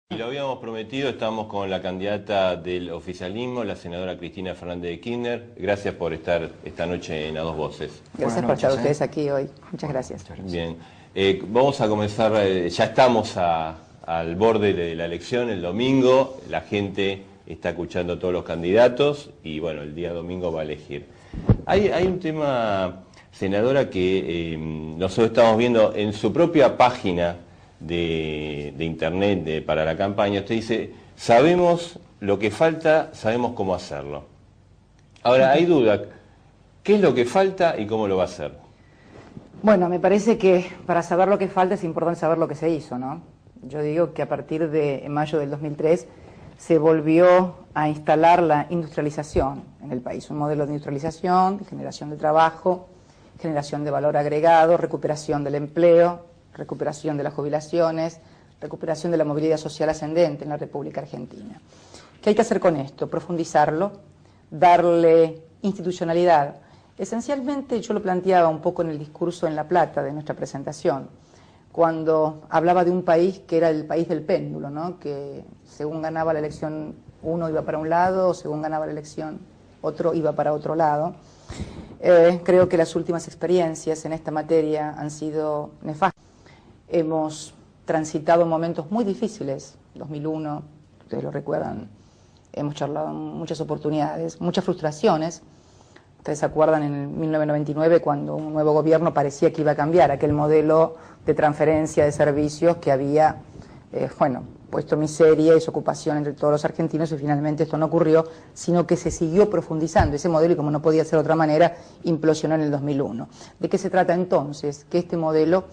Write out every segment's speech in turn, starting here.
Y lo habíamos prometido, estamos con la candidata del oficialismo, la senadora Cristina Fernández de Kirchner. Gracias por estar esta noche en A Dos Voces. Gracias por estar ustedes aquí hoy. Muchas gracias. Bien, vamos a comenzar, ya estamos al borde de la elección, el domingo, la gente está escuchando a todos los candidatos y bueno, el día domingo va a elegir. Hay un tema, senadora, que nosotros estamos viendo en su propia página de internet para la campaña. Usted dice, sabemos lo que falta, sabemos cómo hacerlo. Ahora, hay duda, ¿qué es lo que falta y cómo lo va a hacer? Bueno, me parece que para saber lo que falta es importante saber lo que se hizo, ¿no? Yo digo que a partir de mayo del 2003 se volvió a instalar la industrialización en el país, un modelo de industrialización, de generación de trabajo, generación de valor agregado, recuperación del empleo, recuperación de las jubilaciones, recuperación de la movilidad social ascendente en la República Argentina. ¿Qué hay que hacer con esto? Profundizarlo, darle institucionalidad. Esencialmente yo lo planteaba un poco en el discurso en La Plata de nuestra presentación, cuando hablaba de un país que era el país del péndulo, ¿no? Que según ganaba la elección uno iba para un lado, según ganaba la elección otro iba para otro lado. Creo que las últimas experiencias en esta materia han sido nefastas. Hemos transitado momentos muy difíciles, 2001, ustedes lo recuerdan, hemos charlado en muchas oportunidades, muchas frustraciones. Ustedes se acuerdan en 1999 cuando un nuevo gobierno parecía que iba a cambiar aquel modelo de transferencia de servicios que había, puesto miseria y desocupación entre todos los argentinos, y finalmente esto no ocurrió, sino que se siguió profundizando ese modelo y, como no podía ser de otra manera, implosionó en el 2001. ¿De qué se trata entonces? Que este modelo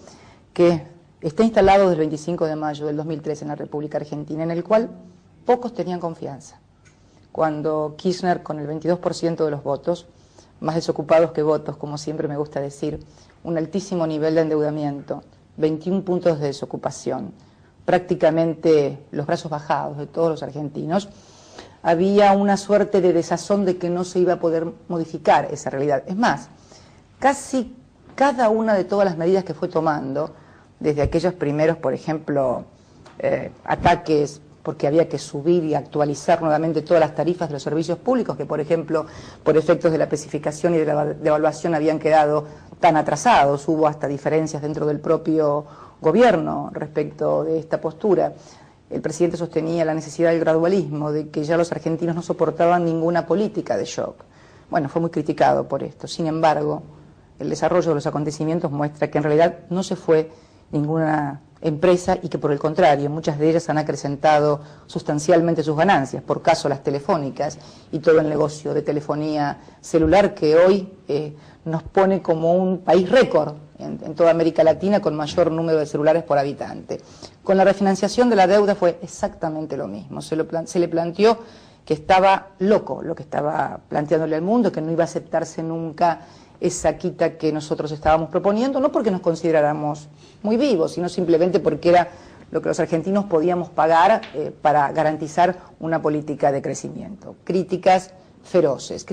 que está instalado desde el 25 de mayo del 2003 en la República Argentina, en el cual pocos tenían confianza. Cuando Kirchner, con el 22% de los votos, más desocupados que votos, como siempre me gusta decir, un altísimo nivel de endeudamiento, 21 puntos de desocupación, prácticamente los brazos bajados de todos los argentinos, había una suerte de desazón de que no se iba a poder modificar esa realidad. Es más, casi cada una de todas las medidas que fue tomando, desde aquellos primeros, por ejemplo, ataques porque había que subir y actualizar nuevamente todas las tarifas de los servicios públicos, que por ejemplo, por efectos de la especificación y de la devaluación habían quedado tan atrasados, hubo hasta diferencias dentro del propio gobierno respecto de esta postura. El presidente sostenía la necesidad del gradualismo, de que ya los argentinos no soportaban ninguna política de shock. Bueno, fue muy criticado por esto. Sin embargo, el desarrollo de los acontecimientos muestra que en realidad no se fue ninguna empresa y que por el contrario muchas de ellas han acrecentado sustancialmente sus ganancias, por caso las telefónicas y todo el negocio de telefonía celular que hoy nos pone como un país récord en toda América Latina con mayor número de celulares por habitante. Con la refinanciación de la deuda fue exactamente lo mismo, se le planteó que estaba loco lo que estaba planteándole al mundo, que no iba a aceptarse nunca esa quita que nosotros estábamos proponiendo, no porque nos consideráramos muy vivos, sino simplemente porque era lo que los argentinos podíamos pagar para garantizar una política de crecimiento. Críticas feroces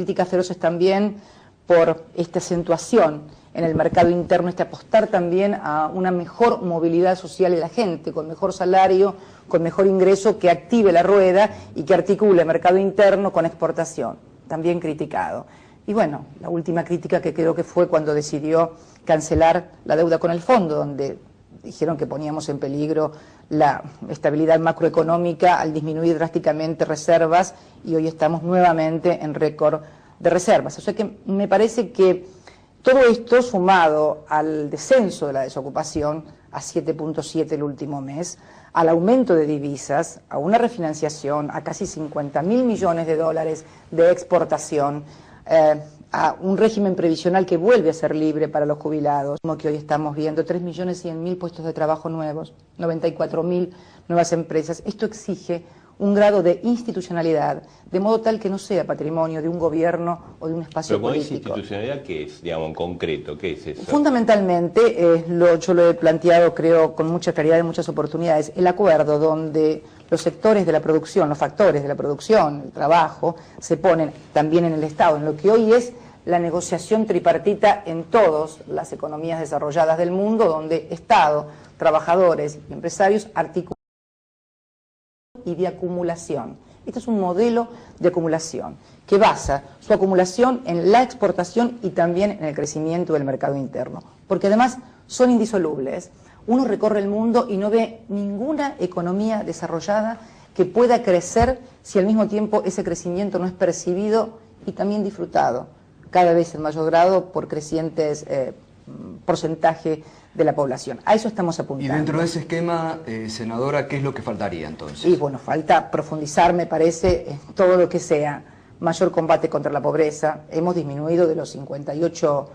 también por esta acentuación en el mercado interno, este apostar también a una mejor movilidad social de la gente, con mejor salario, con mejor ingreso, que active la rueda y que articule el mercado interno con exportación, también criticado. Y bueno, la última crítica que creo que fue cuando decidió cancelar la deuda con el fondo, donde dijeron que poníamos en peligro la estabilidad macroeconómica al disminuir drásticamente reservas, y hoy estamos nuevamente en récord de reservas. O sea que me parece que todo esto, sumado al descenso de la desocupación a 7.7 el último mes, al aumento de divisas, a una refinanciación, a casi 50.000 millones de dólares de exportación, a un régimen previsional que vuelve a ser libre para los jubilados, como que hoy estamos viendo 3.100.000 puestos de trabajo nuevos, 94.000 nuevas empresas. Esto exige un grado de institucionalidad, de modo tal que no sea patrimonio de un gobierno o de un espacio político. ¿Pero con esa institucionalidad qué es, digamos, en concreto? ¿Qué es eso? Fundamentalmente, yo lo he planteado, creo, con mucha claridad en muchas oportunidades, el acuerdo donde los sectores de la producción, los factores de la producción, el trabajo, se ponen también en el Estado, en lo que hoy es la negociación tripartita en todas las economías desarrolladas del mundo, donde Estado, trabajadores y empresarios articulan y de acumulación. Este es un modelo de acumulación que basa su acumulación en la exportación y también en el crecimiento del mercado interno, porque además son indisolubles. Uno recorre el mundo y no ve ninguna economía desarrollada que pueda crecer si al mismo tiempo ese crecimiento no es percibido y también disfrutado, cada vez en mayor grado por crecientes porcentaje de la población. A eso estamos apuntando. Y dentro de ese esquema, senadora, ¿qué es lo que faltaría entonces? Y bueno, falta profundizar, me parece, en todo lo que sea mayor combate contra la pobreza. Hemos disminuido de los 58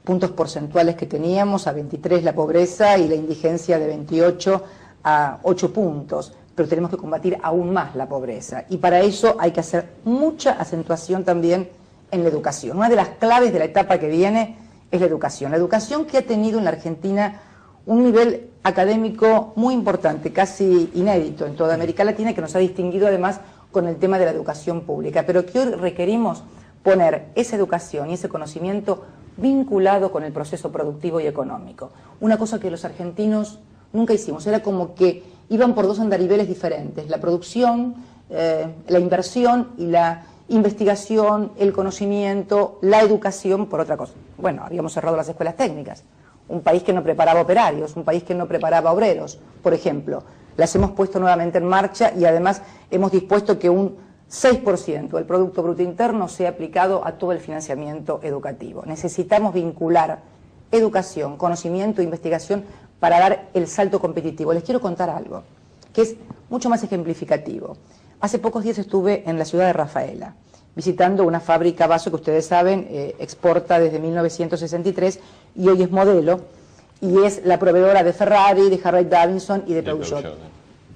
puntos porcentuales que teníamos a 23 la pobreza y la indigencia de 28 a 8 puntos. Pero tenemos que combatir aún más la pobreza. Y para eso hay que hacer mucha acentuación también en la educación. Una de las claves de la etapa que viene es la educación. La educación que ha tenido en la Argentina un nivel académico muy importante, casi inédito en toda América Latina, que nos ha distinguido además con el tema de la educación pública, pero que hoy requerimos poner esa educación y ese conocimiento vinculado con el proceso productivo y económico. Una cosa que los argentinos nunca hicimos, era como que iban por dos andariveles diferentes, la producción, la inversión y la investigación, el conocimiento, la educación por otra cosa. Bueno, habíamos cerrado las escuelas técnicas, un país que no preparaba operarios, un país que no preparaba obreros, por ejemplo. Las hemos puesto nuevamente en marcha y además hemos dispuesto que un 6% del Producto Bruto Interno sea aplicado a todo el financiamiento educativo. Necesitamos vincular educación, conocimiento e investigación para dar el salto competitivo. Les quiero contar algo que es mucho más ejemplificativo. Hace pocos días estuve en la ciudad de Rafaela, visitando una fábrica vaso que ustedes saben exporta desde 1963 y hoy es modelo y es la proveedora de Ferrari, de Harley Davidson y de Peugeot.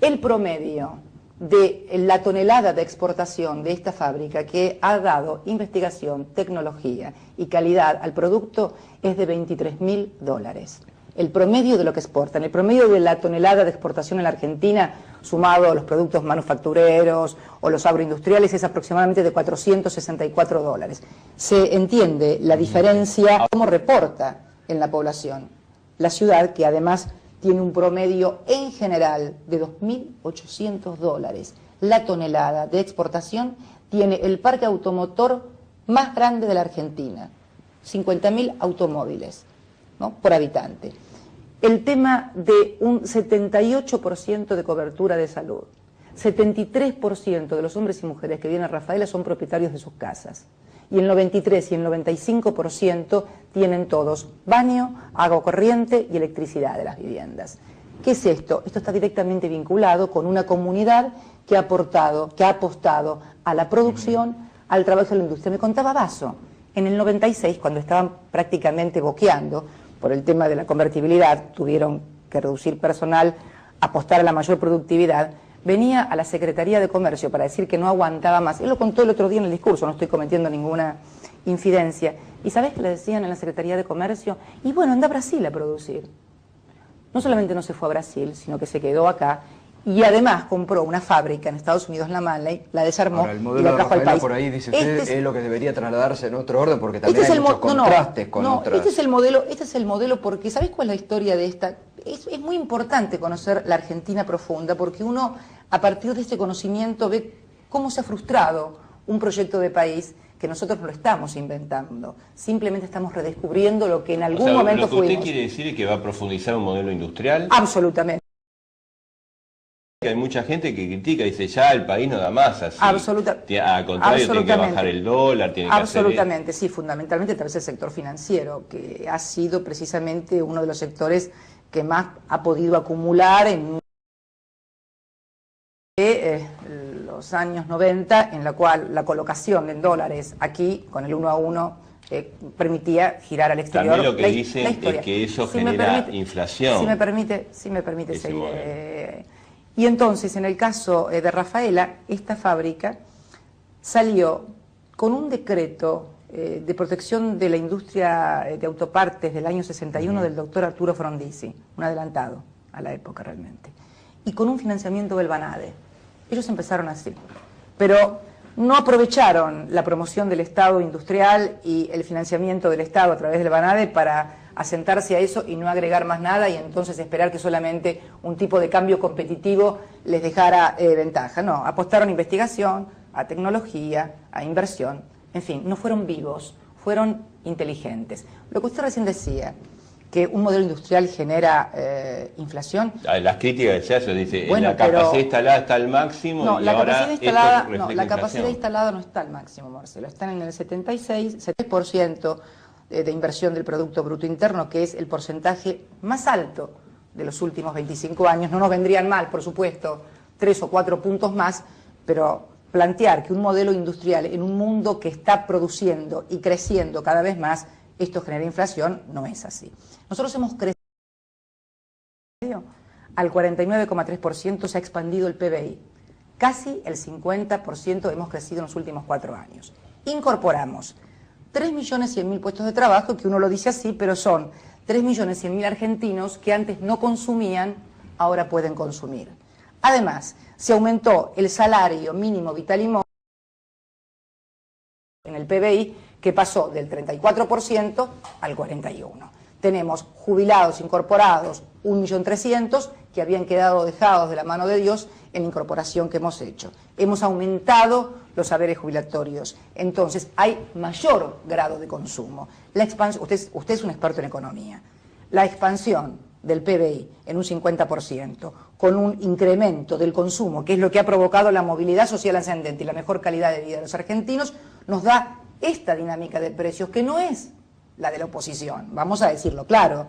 El promedio de la tonelada de exportación de esta fábrica que ha dado investigación, tecnología y calidad al producto es de $23.000. El promedio de lo que exportan, el promedio de la tonelada de exportación en la Argentina, sumado a los productos manufactureros o los agroindustriales, es aproximadamente de $464. Se entiende la diferencia, cómo reporta en la población. La ciudad, que además tiene un promedio en general de $2.800 la tonelada de exportación, tiene el parque automotor más grande de la Argentina, 50.000 automóviles, ¿no?, por habitante. El tema de un 78% de cobertura de salud. 73% de los hombres y mujeres que vienen a Rafaela son propietarios de sus casas. Y el 93 y el 95% tienen todos baño, agua corriente y electricidad de las viviendas. ¿Qué es esto? Esto está directamente vinculado con una comunidad que ha apostado a la producción, al trabajo de la industria. Me contaba Basso, en el 96, cuando estaban prácticamente boqueando por el tema de la convertibilidad, tuvieron que reducir personal, apostar a la mayor productividad, venía a la Secretaría de Comercio para decir que no aguantaba más. Él lo contó el otro día en el discurso, no estoy cometiendo ninguna infidencia. ¿Y sabés qué le decían en la Secretaría de Comercio? Y bueno, anda a Brasil a producir. No solamente no se fue a Brasil, sino que se quedó acá y además compró una fábrica en Estados Unidos, la Manley, la desarmó. Ahora, el modelo y la trajo de al país. Por ahí dice usted, es lo que debería trasladarse en otro orden, porque también hay muchos contrastes con otras. Este es el modelo porque, ¿sabés cuál es la historia de esta? Es muy importante conocer la Argentina profunda, porque uno, a partir de este conocimiento, ve cómo se ha frustrado un proyecto de país que nosotros no lo estamos inventando. Simplemente estamos redescubriendo lo que en algún momento fuimos. ¿Lo que usted quiere decir es que va a profundizar un modelo industrial? Absolutamente. Hay mucha gente que critica y dice, ya el país no da más así. Absolutamente. Al contrario, tiene que bajar el dólar, tiene que absolutamente, sí, fundamentalmente a través del sector financiero, que ha sido precisamente uno de los sectores que más ha podido acumular en los años 90, en la cual la colocación en dólares aquí, con el 1 a 1, permitía girar al exterior. También lo que dicen es que eso genera inflación. Si me permite seguir. Y entonces, en el caso de Rafaela, esta fábrica salió con un decreto de protección de la industria de autopartes del año 61 del doctor Arturo Frondizi, un adelantado a la época realmente, y con un financiamiento del Banade. Ellos empezaron así, pero no aprovecharon la promoción del Estado industrial y el financiamiento del Estado a través del Banade para sentarse a eso y no agregar más nada y entonces esperar que solamente un tipo de cambio competitivo les dejara ventaja. No, apostaron a investigación, a tecnología, a inversión, en fin, no fueron vivos, fueron inteligentes. Lo que usted recién decía, que un modelo industrial genera inflación. Las críticas que se hacen, dice, bueno, la capacidad instalada está al máximo y la ahora capacidad instalada, no, la capacidad instalada no está al máximo, Marcelo, están en el 76% de inversión del Producto Bruto Interno, que es el porcentaje más alto de los últimos 25 años. No nos vendrían mal, por supuesto, 3 o 4 puntos más, pero plantear que un modelo industrial en un mundo que está produciendo y creciendo cada vez más, esto genera inflación, no es así. Nosotros hemos crecido al 49,3%, se ha expandido el PBI. Casi el 50% hemos crecido en los últimos 4 años. Incorporamos 3.100.000 puestos de trabajo, que uno lo dice así, pero son 3.100.000 argentinos que antes no consumían, ahora pueden consumir. Además, se aumentó el salario mínimo vital y móvil en el PBI, que pasó del 34% al 41%. Tenemos jubilados incorporados, 1.300.000, que habían quedado dejados de la mano de Dios en la incorporación que hemos hecho. Hemos aumentado los haberes jubilatorios. Entonces, hay mayor grado de consumo. La expansión, usted es un experto en economía. La expansión del PBI en un 50%, con un incremento del consumo, que es lo que ha provocado la movilidad social ascendente y la mejor calidad de vida de los argentinos, nos da esta dinámica de precios, que no es la de la oposición, vamos a decirlo claro.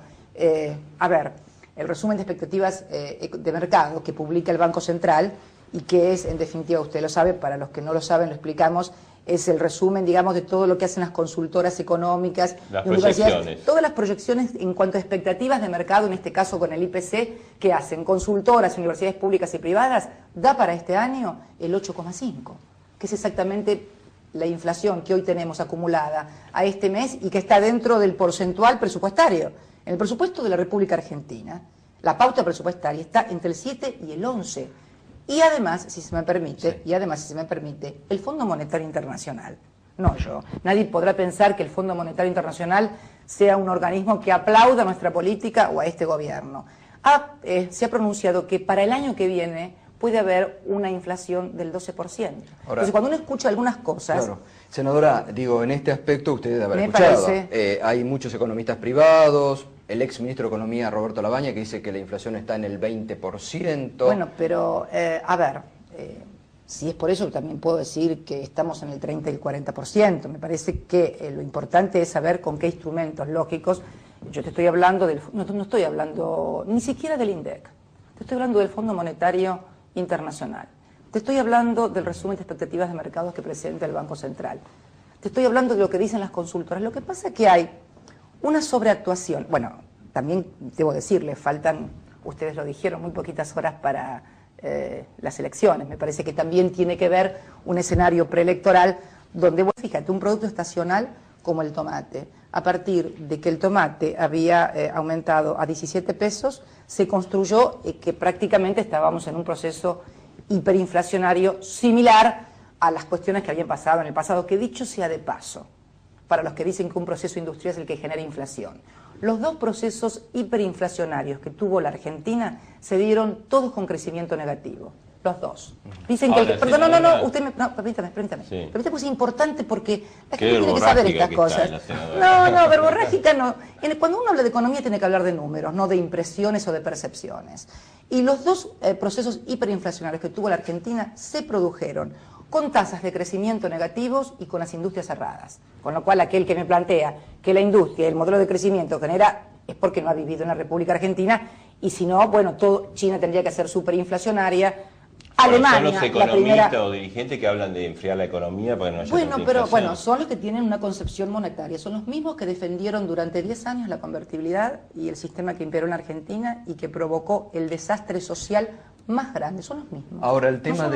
A ver, el resumen de expectativas de mercado que publica el Banco Central, y que es, en definitiva, usted lo sabe, para los que no lo saben lo explicamos, es el resumen, digamos, de todo lo que hacen las consultoras económicas, las proyecciones. Todas las proyecciones en cuanto a expectativas de mercado, en este caso con el IPC, que hacen consultoras, universidades públicas y privadas, da para este año el 8,5, que es exactamente la inflación que hoy tenemos acumulada a este mes y que está dentro del porcentual presupuestario. En el presupuesto de la República Argentina, la pauta presupuestaria está entre el 7 y el 11. Y además, si se me permite, el Fondo Monetario Internacional, no yo, nadie podrá pensar que el Fondo Monetario Internacional sea un organismo que aplauda nuestra política o a este gobierno. Se ha pronunciado que para el año que viene puede haber una inflación del 12%. Ahora, entonces, cuando uno escucha algunas cosas... Claro. Senadora, digo, en este aspecto usted debe haber escuchado. Hay muchos economistas privados, el ex ministro de Economía, Roberto Labaña, que dice que la inflación está en el 20%. Bueno, pero, a ver, si es por eso, también puedo decir que estamos en el 30 y el 40%. Me parece que lo importante es saber con qué instrumentos lógicos. Yo te estoy hablando del... No estoy hablando ni siquiera del INDEC. Te estoy hablando del Fondo Monetario Internacional. Te estoy hablando del resumen de expectativas de mercados que presenta el Banco Central. Te estoy hablando de lo que dicen las consultoras. Lo que pasa es que hay una sobreactuación. Bueno, también debo decirle, faltan, ustedes lo dijeron, muy poquitas horas para las elecciones. Me parece que también tiene que ver un escenario preelectoral donde, bueno, fíjate, un producto estacional como el tomate, a partir de que el tomate había aumentado a 17 pesos, se construyó que prácticamente estábamos en un proceso hiperinflacionario similar a las cuestiones que habían pasado en el pasado, que dicho sea de paso, para los que dicen que un proceso industrial es el que genera inflación. Los dos procesos hiperinflacionarios que tuvo la Argentina se dieron todos con crecimiento negativo. Los dos. Dicen que... Perdón, permítame. Sí. Permítame, pues es importante porque la gente tiene que saber estas cosas. No, verborrágica no. Cuando uno habla de economía tiene que hablar de números, no de impresiones o de percepciones. Y los dos procesos hiperinflacionarios que tuvo la Argentina se produjeron con tasas de crecimiento negativos y con las industrias cerradas. Con lo cual, aquel que me plantea que la industria, el modelo de crecimiento genera, es porque no ha vivido en la República Argentina, y si no, bueno, China tendría que ser superinflacionaria. Alemania, son los economistas o dirigentes que hablan de enfriar la economía para que no haya tanta inflación. Son los que tienen una concepción monetaria, son los mismos que defendieron durante 10 años la convertibilidad y el sistema que imperó en Argentina y que provocó el desastre social más grande, son los mismos. Ahora, el tema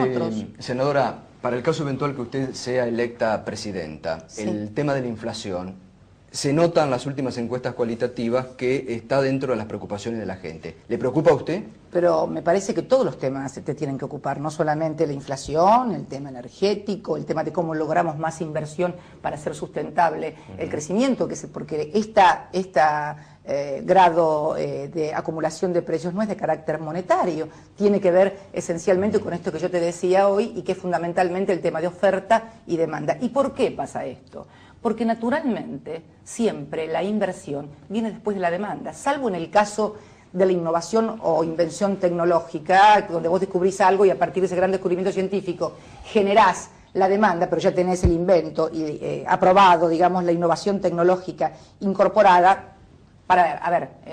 senadora, para el caso eventual que usted sea electa presidenta, sí, el tema de la inflación, se nota en las últimas encuestas cualitativas que está dentro de las preocupaciones de la gente. ¿Le preocupa a usted? Pero me parece que todos los temas te tienen que ocupar, no solamente la inflación, el tema energético, el tema de cómo logramos más inversión para hacer sustentable el crecimiento, porque esta grado de acumulación de precios no es de carácter monetario, tiene que ver esencialmente con esto que yo te decía hoy y que es fundamentalmente el tema de oferta y demanda. ¿Y por qué pasa esto? Porque naturalmente siempre la inversión viene después de la demanda, salvo en el caso de la innovación o invención tecnológica, donde vos descubrís algo y a partir de ese gran descubrimiento científico generás la demanda, pero ya tenés el invento y aprobado, digamos, la innovación tecnológica incorporada.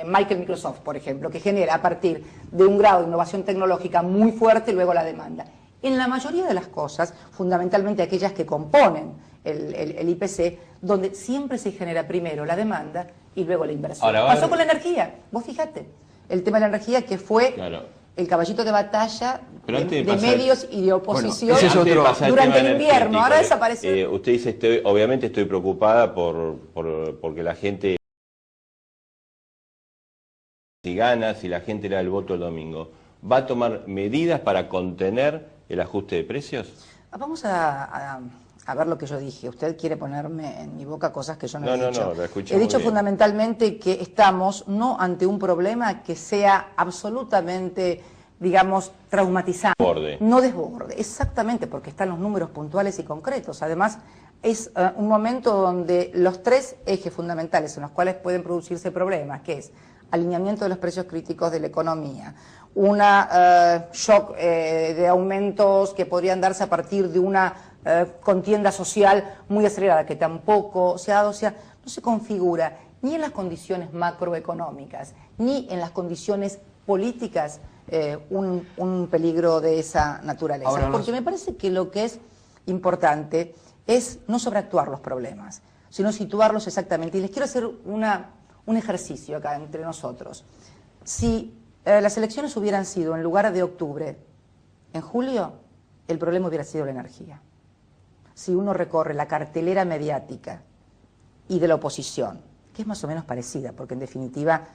Michael Microsoft, por ejemplo, que genera a partir de un grado de innovación tecnológica muy fuerte luego la demanda. En la mayoría de las cosas, fundamentalmente aquellas que componen el IPC, donde siempre se genera primero la demanda y luego la inversión. Pasó con la energía, vos fíjate, el tema de la energía que fue el caballito de batalla de medios y de oposición durante el invierno, ahora desapareció. Usted dice, obviamente estoy preocupada porque la gente... Si gana, si la gente le da el voto el domingo, ¿va a tomar medidas para contener el ajuste de precios? Vamos a ver lo que yo dije. Usted quiere ponerme en mi boca cosas que yo no he dicho. No, lo escuché. He dicho fundamentalmente que estamos no ante un problema que sea absolutamente, digamos, traumatizante. No desborde, exactamente, porque están los números puntuales y concretos. Además, es un momento donde los tres ejes fundamentales en los cuales pueden producirse problemas, que es alineamiento de los precios críticos de la economía, una shock de aumentos que podrían darse a partir de una contienda social muy acelerada, que tampoco se ha dado, o sea, no se configura ni en las condiciones macroeconómicas, ni en las condiciones políticas un peligro de esa naturaleza. Porque me parece que lo que es importante es no sobreactuar los problemas, sino situarlos exactamente. Y les quiero hacer un ejercicio acá entre nosotros. Si las elecciones hubieran sido en lugar de octubre, en julio, el problema hubiera sido la energía. Si uno recorre la cartelera mediática y de la oposición, que es más o menos parecida, porque en definitiva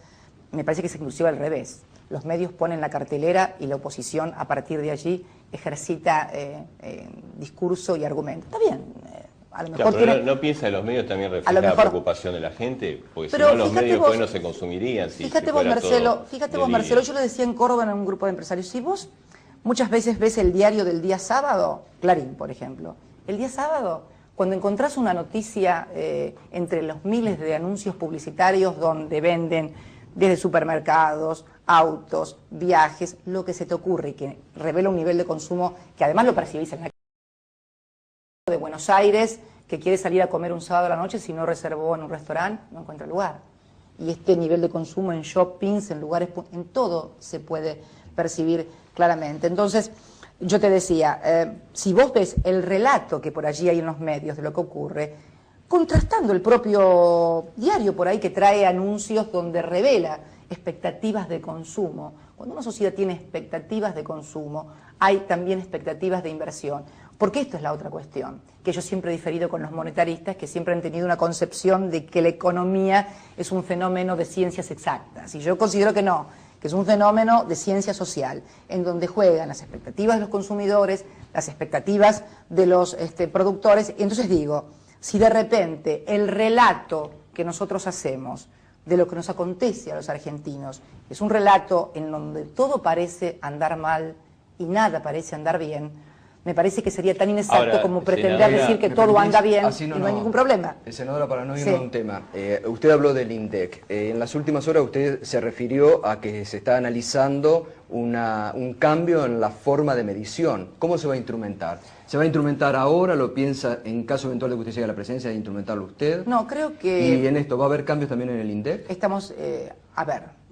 me parece que es inclusive al revés. Los medios ponen la cartelera y la oposición a partir de allí ejercita discurso y argumento. Está bien. A lo mejor pero no piensa que los medios también reflejan la preocupación de la gente, porque si no los medios después no se consumirían. Fíjate vos, Marcelo, yo lo decía en Córdoba en un grupo de empresarios, si vos muchas veces ves el diario del día sábado, Clarín, por ejemplo, el día sábado, cuando encontrás una noticia entre los miles de anuncios publicitarios donde venden desde supermercados, autos, viajes, lo que se te ocurre y que revela un nivel de consumo que además lo percibís en la de Buenos Aires que quiere salir a comer un sábado a la noche, si no reservó en un restaurante, no encuentra lugar. Y este nivel de consumo en shoppings, en lugares, en todo se puede percibir claramente. Entonces, yo te decía, si vos ves el relato que por allí hay en los medios de lo que ocurre, contrastando el propio diario por ahí que trae anuncios donde revela expectativas de consumo. Cuando una sociedad tiene expectativas de consumo, hay también expectativas de inversión. Porque esto es la otra cuestión, que yo siempre he diferido con los monetaristas, que siempre han tenido una concepción de que la economía es un fenómeno de ciencias exactas. Y yo considero que no, que es un fenómeno de ciencia social, en donde juegan las expectativas de los consumidores, las expectativas de los productores. Y entonces digo, si de repente el relato que nosotros hacemos de lo que nos acontece a los argentinos es un relato en donde todo parece andar mal y nada parece andar bien, me parece que sería tan inexacto como pretender decir que todo anda bien y no hay ningún problema. Senadora, para no irnos a un tema, usted habló del INDEC. En las últimas horas usted se refirió a que se está analizando un cambio en la forma de medición. ¿Cómo se va a instrumentar? ¿Se va a instrumentar ahora? ¿Lo piensa en caso eventual de que usted llegue a la presidencia de instrumentarlo usted? No, creo que... ¿Y en esto va a haber cambios también en el INDEC? Estamos,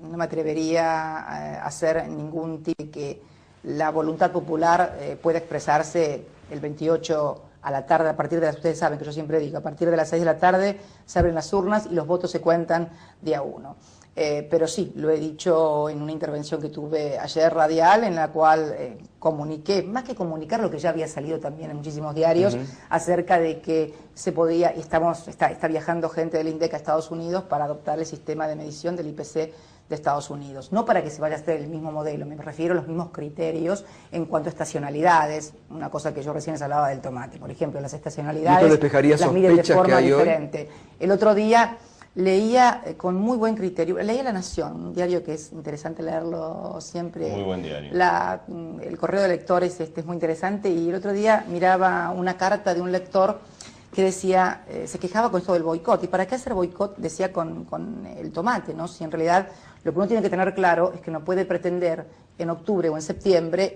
no me atrevería a hacer ningún tipo que la voluntad popular puede expresarse el 28 a la tarde, a partir de las, ustedes saben que yo siempre digo, a partir de las 6 de la tarde se abren las urnas y los votos se cuentan de a uno. Pero sí, lo he dicho en una intervención que tuve ayer radial, en la cual comuniqué, más que comunicar lo que ya había salido también en muchísimos diarios, acerca de que se podía, y está viajando gente del INDEC a Estados Unidos para adoptar el sistema de medición del IPC de Estados Unidos. No para que se vaya a hacer el mismo modelo, me refiero a los mismos criterios en cuanto a estacionalidades, una cosa que yo recién les hablaba del tomate, por ejemplo, las estacionalidades las miden de forma diferente. El otro día leía con muy buen criterio, leía La Nación, un diario que es interesante leerlo siempre. Muy buen diario. El correo de lectores es muy interesante, y el otro día miraba una carta de un lector que decía, se quejaba con esto del boicot. ¿Y para qué hacer boicot? Decía con el tomate, ¿no? Si en realidad lo que uno tiene que tener claro es que no puede pretender en octubre o en septiembre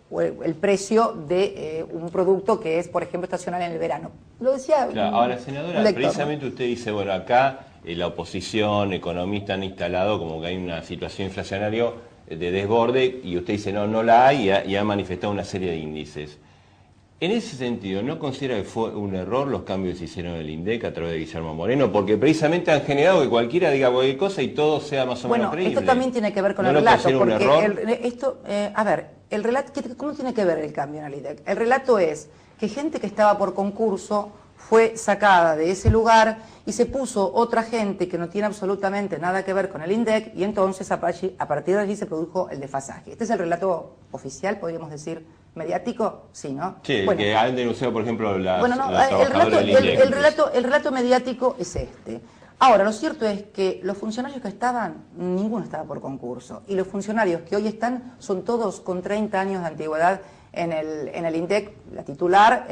el precio de un producto que es, por ejemplo, estacional en el verano. Lo decía claro. Ahora, senadora, lector, precisamente, ¿no? Usted dice, bueno, acá la oposición, economistas han instalado como que hay una situación inflacionaria de desborde, y usted dice, no la hay, y ha manifestado una serie de índices. En ese sentido, ¿no considera que fue un error los cambios que se hicieron en el INDEC a través de Guillermo Moreno? Porque precisamente han generado que cualquiera diga cualquier cosa y todo sea más o menos creíble. Esto también tiene que ver con el relato. El relato, ¿cómo tiene que ver el cambio en el INDEC? El relato es que gente que estaba por concurso fue sacada de ese lugar y se puso otra gente que no tiene absolutamente nada que ver con el INDEC, y entonces a partir de allí se produjo el desfasaje. Este es el relato oficial, podríamos decir, mediático, sí, ¿no? Sí, bueno, que han denunciado, por ejemplo, el relato mediático es este. Ahora, lo cierto es que los funcionarios que estaban, ninguno estaba por concurso, y los funcionarios que hoy están son todos con 30 años de antigüedad en el INDEC, la titular,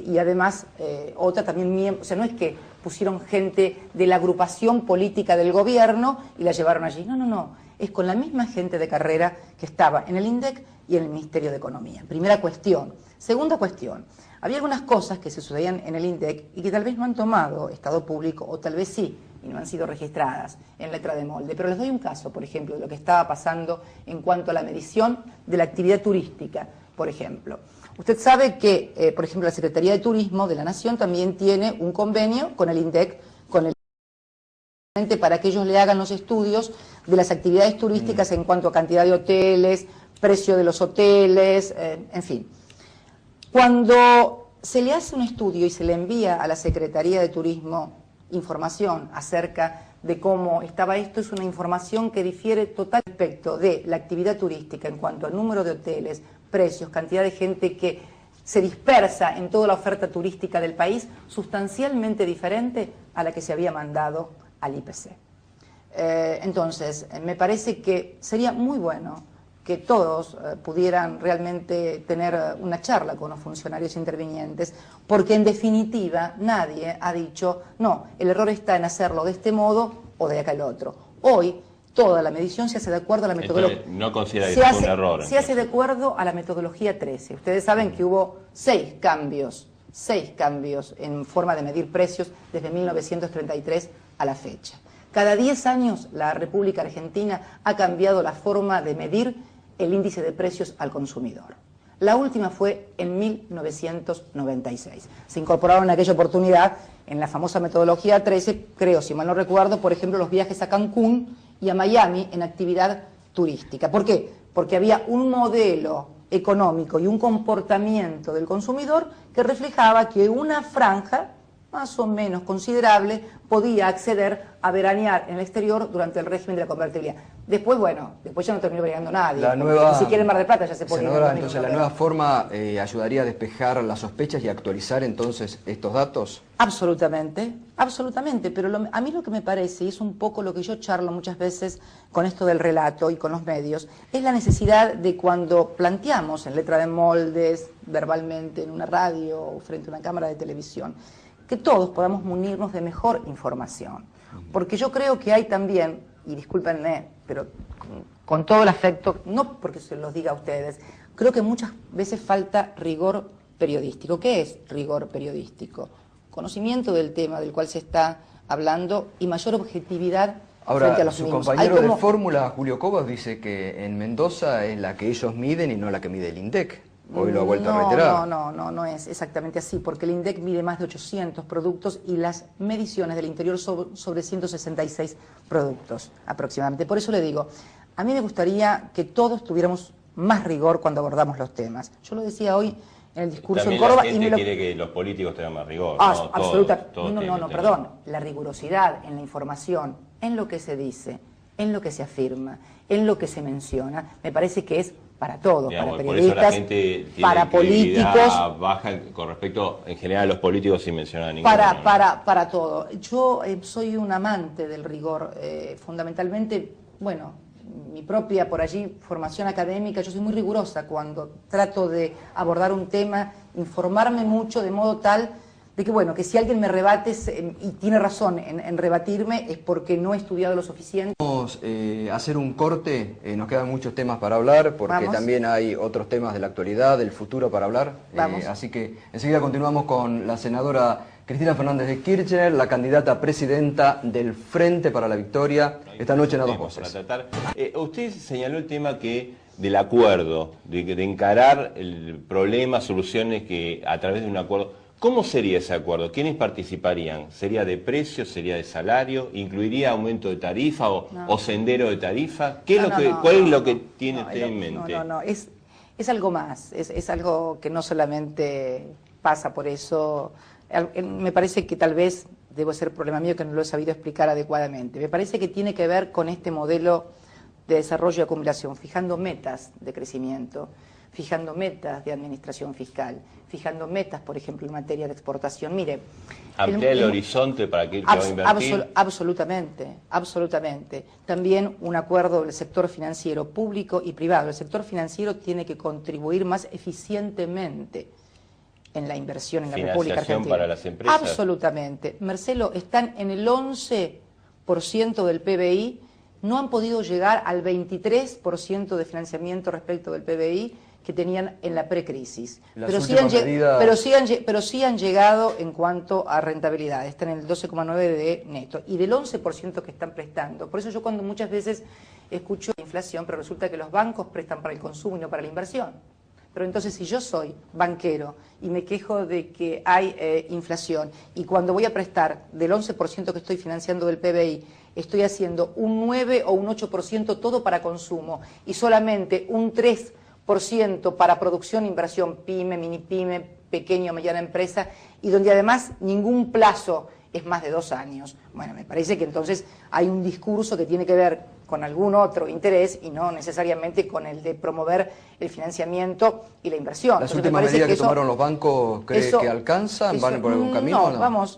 y además otra también miembro. O sea, no es que pusieron gente de la agrupación política del gobierno y la llevaron allí. No. Es con la misma gente de carrera que estaba en el INDEC y en el Ministerio de Economía. Primera cuestión. Segunda cuestión. Había algunas cosas que se sucedían en el INDEC y que tal vez no han tomado estado público, o tal vez sí, y no han sido registradas en letra de molde. Pero les doy un caso, por ejemplo, de lo que estaba pasando en cuanto a la medición de la actividad turística, por ejemplo. Usted sabe que, por ejemplo, la Secretaría de Turismo de la Nación también tiene un convenio con el INDEC, para que ellos le hagan los estudios de las actividades turísticas en cuanto a cantidad de hoteles, precio de los hoteles, en fin. Cuando se le hace un estudio y se le envía a la Secretaría de Turismo información acerca de cómo estaba esto, es una información que difiere totalmente respecto de la actividad turística en cuanto al número de hoteles, precios, cantidad de gente que se dispersa en toda la oferta turística del país, sustancialmente diferente a la que se había mandado al IPC. Entonces, me parece que sería muy bueno que todos pudieran realmente tener una charla con los funcionarios intervinientes, porque en definitiva nadie ha dicho, no, el error está en hacerlo de este modo o de acá el otro. Hoy toda la medición se hace de acuerdo a la metodología. No considera que fue un error. Se hace de acuerdo a la metodología 13. Ustedes saben que hubo 6 cambios en forma de medir precios desde 1933 a la fecha. Cada 10 años la República Argentina ha cambiado la forma de medir el índice de precios al consumidor. La última fue en 1996. Se incorporaron en aquella oportunidad, en la famosa metodología 13, creo, si mal no recuerdo, por ejemplo, los viajes a Cancún y a Miami en actividad turística. ¿Por qué? Porque había un modelo económico y un comportamiento del consumidor que reflejaba que una franja más o menos considerable podía acceder a veranear en el exterior durante el régimen de la convertibilidad. Después, después ya no terminó veraneando nadie. Ni siquiera en Mar del Plata ya se ponía. Senadora, entonces, ¿la nueva forma ayudaría a despejar las sospechas y actualizar entonces estos datos? Absolutamente, pero a mí lo que me parece, y es un poco lo que yo charlo muchas veces con esto del relato y con los medios, es la necesidad de, cuando planteamos en letra de moldes, verbalmente, en una radio o frente a una cámara de televisión, que todos podamos munirnos de mejor información. Porque yo creo que hay también, y discúlpenme, pero con todo el afecto, no porque se los diga a ustedes, creo que muchas veces falta rigor periodístico. ¿Qué es rigor periodístico? Conocimiento del tema del cual se está hablando y mayor objetividad frente a los mismos. Ahora, su compañero de fórmula, Julio Cobos, dice que en Mendoza es la que ellos miden y no la que mide el INDEC. Hoy lo ha vuelto a reiterar. No es exactamente así, porque el INDEC mide más de 800 productos y las mediciones del interior sobre 166 productos aproximadamente. Por eso le digo, a mí me gustaría que todos tuviéramos más rigor cuando abordamos los temas. Yo lo decía hoy en el discurso también en Córdoba. La gente quiere que los políticos tengan más rigor. Absoluta. Perdón. La rigurosidad en la información, en lo que se dice, en lo que se afirma, en lo que se menciona, me parece que es para todos, Digamos, para por eso la periodistas, gente tiene para credibilidad políticos, baja con respecto, en general, a los políticos sin mencionar a ninguno. ¿no? para todo. Yo soy un amante del rigor, fundamentalmente, bueno, mi propia, por allí, formación académica, yo soy muy rigurosa cuando trato de abordar un tema, informarme mucho de modo tal de que, bueno, que si alguien me rebate y tiene razón en rebatirme es porque no he estudiado lo suficiente. Vamos a hacer un corte, nos quedan muchos temas para hablar, porque Vamos. también hay otros temas de la actualidad, del futuro para hablar. Vamos. Así que enseguida continuamos con la senadora Cristina Fernández de Kirchner, la candidata a presidenta del Frente para la Victoria, esta noche en A Dos Voces. Para tratar. Usted señaló el tema del acuerdo, de encarar el problema, soluciones que a través de un acuerdo. ¿Cómo sería ese acuerdo? ¿Quiénes participarían? ¿Sería de precio? ¿Sería de salario? ¿Incluiría aumento de tarifa o sendero de tarifa? ¿Cuál es lo que tiene usted en mente? No, es algo más, es algo que no solamente pasa por eso. Me parece que tal vez debo ser problema mío que no lo he sabido explicar adecuadamente. Me parece que tiene que ver con este modelo de desarrollo y acumulación, fijando metas de crecimiento, fijando metas de administración fiscal, fijando metas, por ejemplo, en materia de exportación. Mire, ¿ampliar el horizonte para aquel que va a invertir? Absolutamente, absolutamente. También un acuerdo del sector financiero público y privado. El sector financiero tiene que contribuir más eficientemente en la inversión en la República Argentina. ¿Financiación para las empresas? Absolutamente. Marcelo, están en el 11% del PBI, no han podido llegar al 23% de financiamiento respecto del PBI que tenían en la precrisis. Pero sí han llegado en cuanto a rentabilidad, están en el 12,9% de neto, y del 11% que están prestando. Por eso yo cuando muchas veces escucho inflación, pero resulta que los bancos prestan para el consumo y no para la inversión. Pero entonces si yo soy banquero y me quejo de que hay inflación y cuando voy a prestar del 11% que estoy financiando del PBI, estoy haciendo un 9 o un 8% todo para consumo y solamente un 3% para producción, inversión, pyme, mini pyme, pequeña o mediana empresa, y donde además ningún plazo es más de 2 años. Bueno, me parece que entonces hay un discurso que tiene que ver con algún otro interés y no necesariamente con el de promover el financiamiento y la inversión. ¿Las Entonces, últimas medidas que eso, tomaron los bancos cree que alcanzan? ¿Van por el buen camino?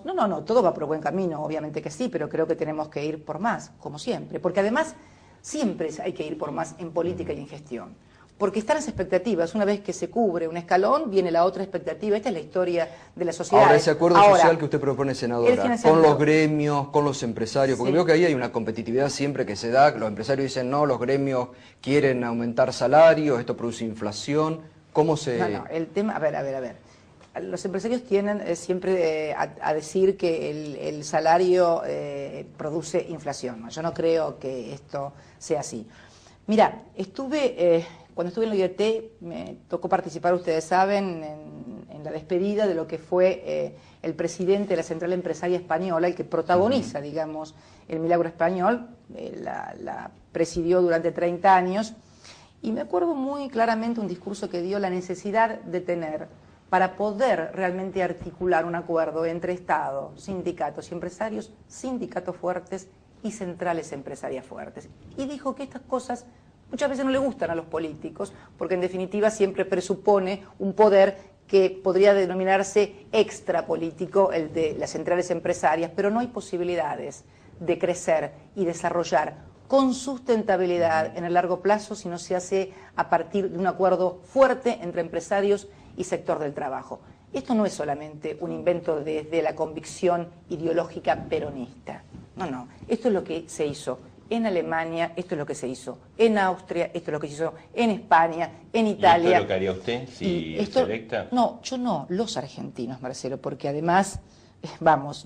No, todo va por buen camino, obviamente que sí, pero creo que tenemos que ir por más, como siempre, porque además siempre hay que ir por más en política y en gestión. Porque están las expectativas, una vez que se cubre un escalón, viene la otra expectativa, esta es la historia de la sociedad. Ahora, ese acuerdo social que usted propone, senadora, con los gremios, con los empresarios, porque sí. Veo que ahí hay una competitividad siempre que se da, los empresarios dicen no, los gremios quieren aumentar salarios, esto produce inflación, ¿cómo se...? No, el tema, a ver. Los empresarios tienden siempre a decir que el salario produce inflación, ¿no? Yo no creo que esto sea así. Mira, cuando estuve en la IET me tocó participar, ustedes saben, en la despedida de lo que fue el presidente de la Central Empresaria Española, el que protagoniza, digamos, el milagro español, la presidió durante 30 años, y me acuerdo muy claramente un discurso que dio la necesidad de tener, para poder realmente articular un acuerdo entre Estado, sindicatos y empresarios, sindicatos fuertes y centrales empresarias fuertes. Y dijo que estas cosas muchas veces no le gustan a los políticos, porque en definitiva siempre presupone un poder que podría denominarse extrapolítico, el de las centrales empresarias, pero no hay posibilidades de crecer y desarrollar con sustentabilidad en el largo plazo si no se hace a partir de un acuerdo fuerte entre empresarios y sector del trabajo. Esto no es solamente un invento desde la convicción ideológica peronista. No, esto es lo que se hizo en Alemania, esto es lo que se hizo en Austria, esto es lo que se hizo en España, en Italia. ¿Y esto es lo que haría usted si se electa? No, yo no, los argentinos, Marcelo, porque además,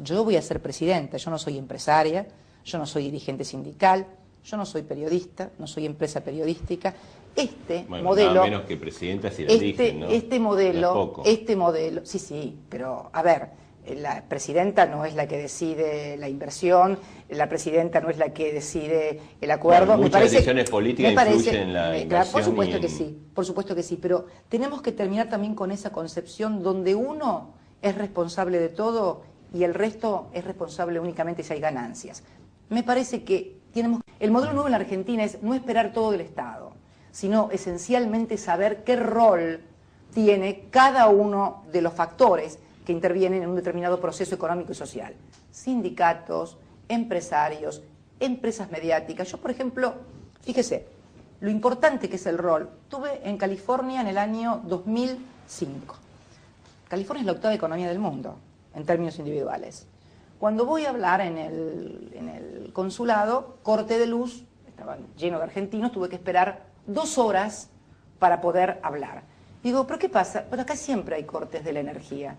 yo voy a ser presidenta, yo no soy empresaria, yo no soy dirigente sindical, yo no soy periodista, no soy empresa periodística. Modelo, nada menos que presidenta si la eligen, ¿no? Este modelo, sí, pero a ver, la presidenta no es la que decide la inversión, la presidenta no es la que decide el acuerdo. Bueno, muchas decisiones políticas influyen en la inversión. Por supuesto que sí, pero tenemos que terminar también con esa concepción donde uno es responsable de todo y el resto es responsable únicamente si hay ganancias. Me parece que el modelo nuevo en la Argentina es no esperar todo del Estado, sino esencialmente saber qué rol tiene cada uno de los factores que intervienen en un determinado proceso económico y social. Sindicatos, empresarios, empresas mediáticas. Yo, por ejemplo, fíjese, lo importante que es el rol. Estuve en California en el año 2005. California es la octava economía del mundo, en términos individuales. Cuando voy a hablar en el consulado, corte de luz, estaba lleno de argentinos, tuve que esperar 2 horas para poder hablar. Digo, ¿pero qué pasa? Bueno, acá siempre hay cortes de la energía.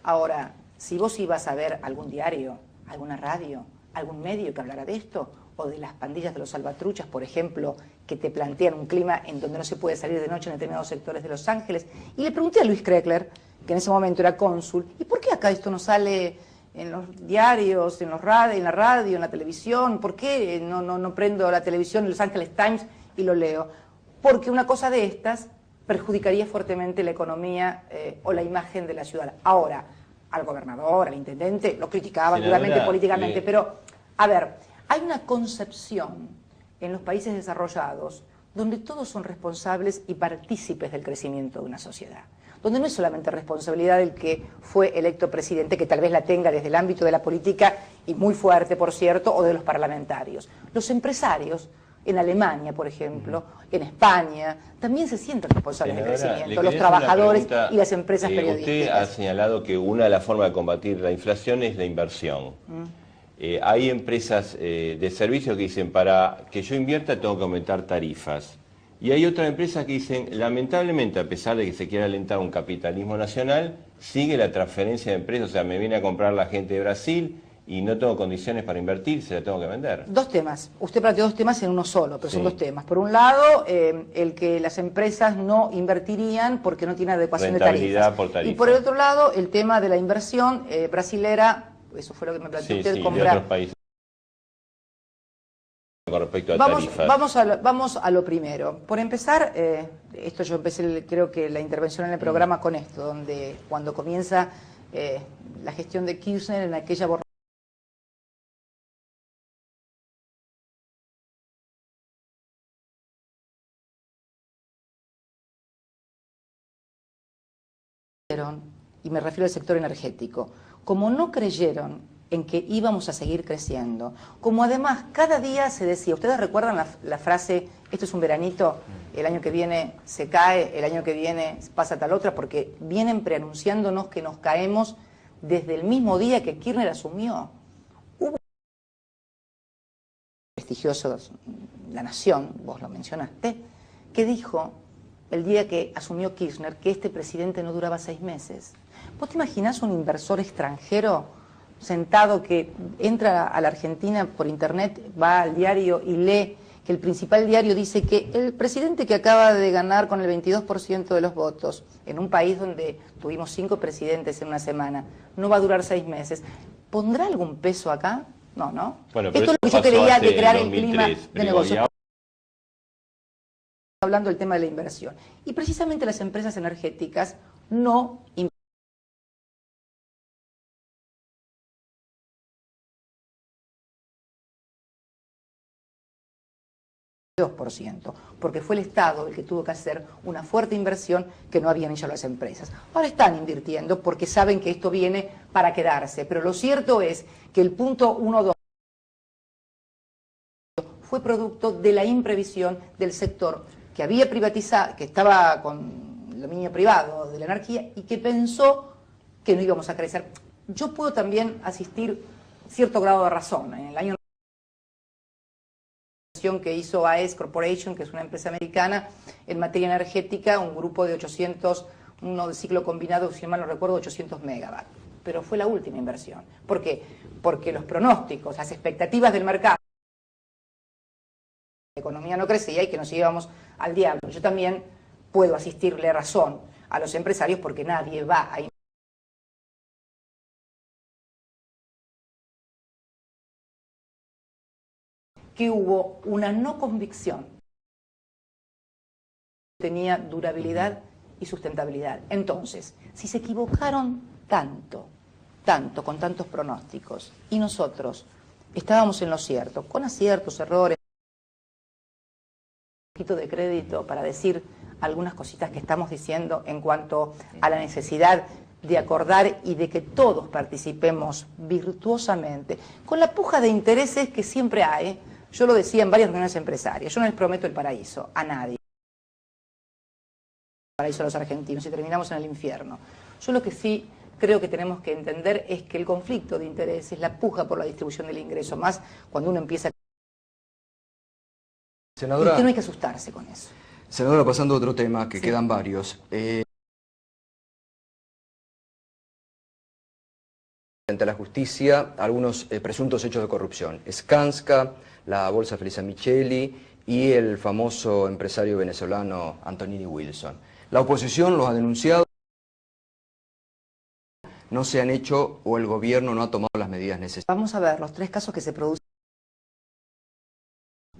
Ahora, si vos ibas a ver algún diario, alguna radio, algún medio que hablara de esto, o de las pandillas de los salvatruchas, por ejemplo, que te plantean un clima en donde no se puede salir de noche en determinados sectores de Los Ángeles, y le pregunté a Luis Kreckler, que en ese momento era cónsul, ¿y por qué acá esto no sale en los diarios, en la radio, en la televisión? ¿Por qué no prendo la televisión en Los Angeles Times y lo leo? Porque una cosa de estas perjudicaría fuertemente la economía o la imagen de la ciudad. Ahora, al gobernador, al intendente, lo criticaban duramente políticamente, pero, a ver, hay una concepción en los países desarrollados donde todos son responsables y partícipes del crecimiento de una sociedad, donde no es solamente responsabilidad del que fue electo presidente, que tal vez la tenga desde el ámbito de la política, y muy fuerte, por cierto, o de los parlamentarios. Los empresarios, en Alemania, por ejemplo, en España, también se sienten responsables del crecimiento, los trabajadores y las empresas periodísticas. Usted ha señalado que una de las formas de combatir la inflación es la inversión. Hay empresas de servicios que dicen, para que yo invierta tengo que aumentar tarifas. Y hay otras empresas que dicen, lamentablemente, a pesar de que se quiera alentar un capitalismo nacional, sigue la transferencia de empresas, o sea, me viene a comprar la gente de Brasil y no tengo condiciones para invertir, se la tengo que vender. 2 temas. Usted planteó 2 temas en uno solo, pero son 2 temas. Por un lado, el que las empresas no invertirían porque no tiene adecuación de tarifas. Por tarifa. Y por el otro lado, el tema de la inversión brasilera, eso fue lo que me planteó usted, comprar. De otros países. Con respecto a tarifas. Vamos a lo primero. Por empezar, esto yo empecé, creo que la intervención en el programa con esto, donde cuando comienza la gestión de Kirchner en aquella borradora, y me refiero al sector energético, como no creyeron en que íbamos a seguir creciendo, como además cada día se decía, ¿ustedes recuerdan la frase, esto es un veranito, el año que viene se cae, el año que viene pasa tal otra? Porque vienen preanunciándonos que nos caemos desde el mismo día que Kirchner asumió. Hubo prestigiosos, La Nación, vos lo mencionaste, que dijo el día que asumió Kirchner que este presidente no duraba 6 meses. ¿Vos te imaginás un inversor extranjero sentado que entra a la Argentina por internet, va al diario y lee que el principal diario dice que el presidente que acaba de ganar con el 22% de los votos, en un país donde tuvimos 5 presidentes en una semana, no va a durar 6 meses, ¿pondrá algún peso acá? No, ¿no? Bueno, pero esto es lo que yo quería de crear el clima de negocio. Hablando del tema de la inversión. Y precisamente las empresas energéticas no invierten. 2%, porque fue el Estado el que tuvo que hacer una fuerte inversión que no habían hecho las empresas. Ahora están invirtiendo porque saben que esto viene para quedarse, pero lo cierto es que el punto 1.2 fue producto de la imprevisión del sector que había privatizado, que estaba con el dominio privado de la energía y que pensó que no íbamos a crecer. Yo puedo también asistir cierto grado de razón. En el año que hizo AES Corporation, que es una empresa americana en materia energética, un grupo de 800, uno de ciclo combinado, si mal no recuerdo, 800 megawatts. Pero fue la última inversión. ¿Por qué? Porque los pronósticos, las expectativas del mercado, la economía no crecía y que nos íbamos al diablo. Yo también puedo asistirle razón a los empresarios porque nadie va a que hubo una no convicción que tenía durabilidad y sustentabilidad. Entonces, si se equivocaron tanto, con tantos pronósticos, y nosotros estábamos en lo cierto, con aciertos, errores, poquito de crédito para decir algunas cositas que estamos diciendo en cuanto a la necesidad de acordar y de que todos participemos virtuosamente, con la puja de intereses que siempre hay. Yo lo decía en varias reuniones empresarias, yo no les prometo el paraíso a nadie, el paraíso a los argentinos, y terminamos en el infierno. Yo lo que sí creo que tenemos que entender es que el conflicto de intereses, la puja por la distribución del ingreso, más cuando uno empieza... Senadora, y que no hay que asustarse con eso. Senadora, pasando a otro tema, que sí. quedan varios. Ante la justicia, algunos presuntos hechos de corrupción. Skanska, la Bolsa Felisa Micheli y el famoso empresario venezolano Antonini Wilson. La oposición los ha denunciado, no se han hecho o el gobierno no ha tomado las medidas necesarias. Vamos a ver los tres casos que se producen.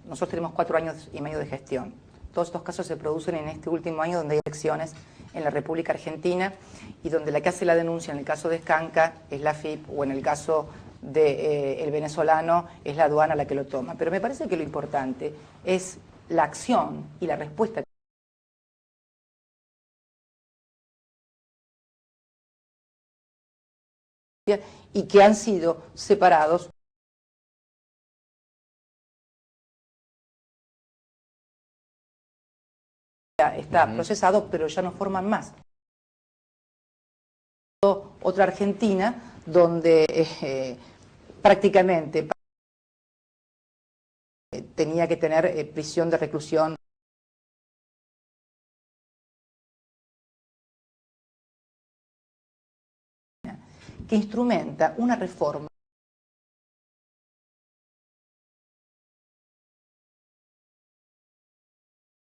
Nosotros tenemos 4 años y medio de gestión. Todos estos casos se producen en este último año donde hay elecciones en la República Argentina y donde la que hace la denuncia en el caso de Skanska es la AFIP o en el caso del venezolano es la aduana la que lo toma. Pero me parece que lo importante es la acción y la respuesta y que han sido separados. Está procesado, pero ya no forman más. Otra Argentina donde prácticamente tenía que tener prisión de reclusión que instrumenta una reforma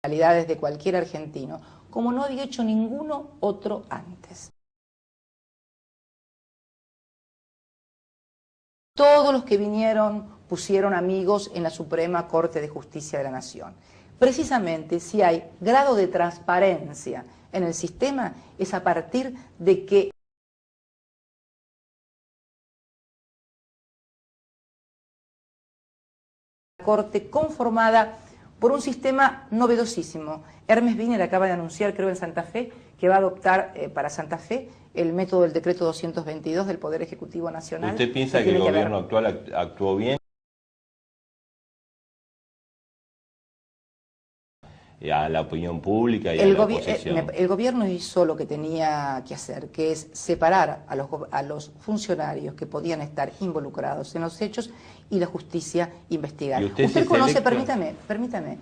de cualquier argentino, como no había hecho ninguno otro antes. Todos los que vinieron pusieron amigos en la Suprema Corte de Justicia de la Nación. Precisamente si hay grado de transparencia en el sistema es a partir de que la Corte conformada por un sistema novedosísimo. Hermes Wiener acaba de anunciar, creo en Santa Fe, que va a adoptar para Santa Fe el método del decreto 222 del Poder Ejecutivo Nacional. ¿Usted piensa que el gobierno actual actuó bien? A la opinión pública y a la oposición. El gobierno hizo lo que tenía que hacer, que es separar a los funcionarios que podían estar involucrados en los hechos y la justicia investigar. ¿Usted conoce, permítame,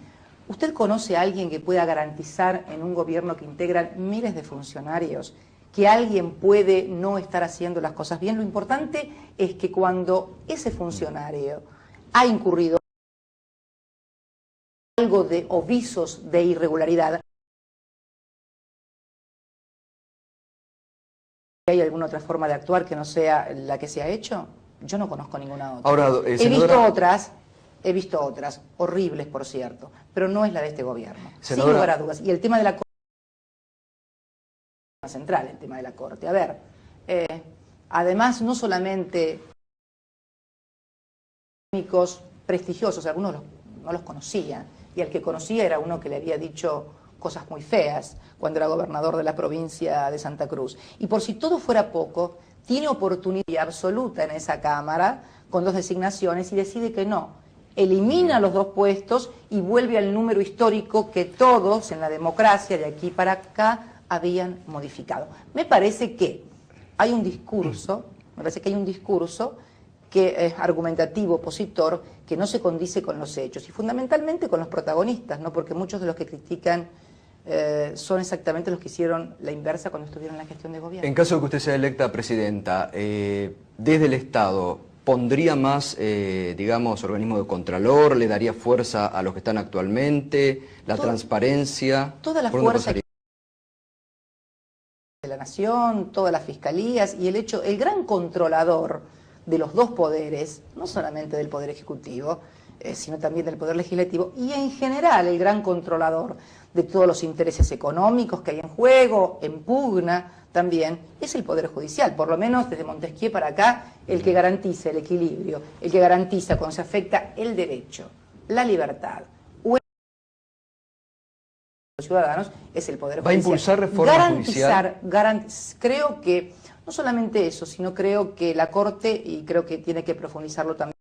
¿usted conoce a alguien que pueda garantizar en un gobierno que integra miles de funcionarios que alguien puede no estar haciendo las cosas bien? Lo importante es que cuando ese funcionario ha incurrido algo de o visos de irregularidad, ¿hay alguna otra forma de actuar que no sea la que se ha hecho? Yo no conozco ninguna otra. Ahora, he visto otras, horribles por cierto, pero no es la de este gobierno, senadora, sin lugar a dudas. Y el tema de la Corte es central, el tema de la Corte. A ver, además no solamente técnicos prestigiosos, algunos no los conocía, y el que conocía era uno que le había dicho cosas muy feas cuando era gobernador de la provincia de Santa Cruz. Y por si todo fuera poco, tiene oportunidad absoluta en esa Cámara con 2 designaciones y decide que no. Elimina los 2 puestos y vuelve al número histórico que todos en la democracia de aquí para acá habían modificado. Me parece que hay un discurso, que es argumentativo, opositor, que no se condice con los hechos y fundamentalmente con los protagonistas, ¿no? Porque muchos de los que critican son exactamente los que hicieron la inversa cuando estuvieron en la gestión de gobierno. En caso de que usted sea electa presidenta, desde el Estado, ¿pondría más, digamos, organismo de contralor? ¿Le daría fuerza a los que están actualmente? ¿La transparencia? Toda la fuerza de la Nación, todas las fiscalías y el gran controlador de los 2 poderes, no solamente del Poder Ejecutivo, sino también del Poder Legislativo, y en general el gran controlador de todos los intereses económicos que hay en juego, en pugna también, es el Poder Judicial, por lo menos desde Montesquieu para acá, el que garantiza el equilibrio, el que garantiza cuando se afecta el derecho, la libertad, los ciudadanos es el Poder Judicial. ¿Va a impulsar reforma judicial? Creo que, no solamente eso, sino creo que la Corte, y creo que tiene que profundizarlo también,